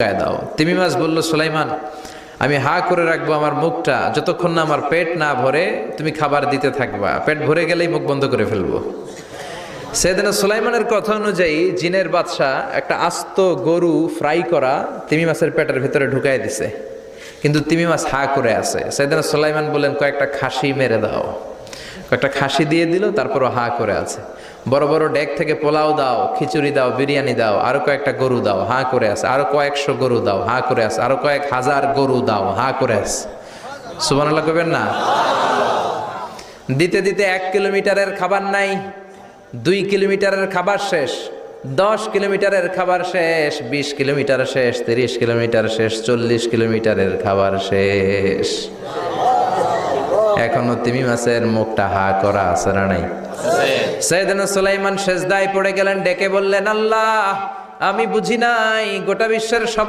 দাও। তিমি মাছ বলল, সুলাইমান আমি হা করে রাখবো আমার মুখটা যতক্ষণ না আমার পেট না ভরে তুমি খাবার দিতে থাকবা, পেট ভরে গেলেই মুখ বন্ধ করে ফেলবো। সেদিন সুলাইমানের কথা অনুযায়ী জিনের বাদশা একটা আস্ত গরু ফ্রাই করা তিমি মাছের পেটের ভিতরে ঢুকাই দিছে, কিন্তু তিমি মাছ হা করে আছে। সেদিন সুলাইমান বললেন কয়েকটা খাসি মেরে দাও, কয়েকটা খাসি দিয়ে দিল, তারপরও হা করে আছে। বড় বড় ডেক থেকে পোলাও দাও, খিচুড়ি দাও, বিরিয়ানি দাও, আরো কয়েকটা গরু দাও, হা করে আছে। আরো কয়েকশো গরু দাও, হা করে আছে। আরো কয়েক হাজার গরু দাও, হা করে আছে। সুবহানাল্লাহ কইবেন না? দিতে দিতে 1 কিলোমিটারের খাবার নাই, 2 কিলোমিটারের খাবার শেষ, 10 কিলোমিটারের খাবার শেষ, 20 কিলোমিটার শেষ, 30 কিলোমিটার শেষ, 40 কিলোমিটারের খাবার শেষ। এখনো তিমি মাছের মুখটা হা করা আছে না নাই? সাইয়েদনা সুলাইমান সেজদায় পড়ে গেলেন, ডেকে বললেন, আল্লাহ আমি বুঝি নাই গোটা বিশ্বের সবাই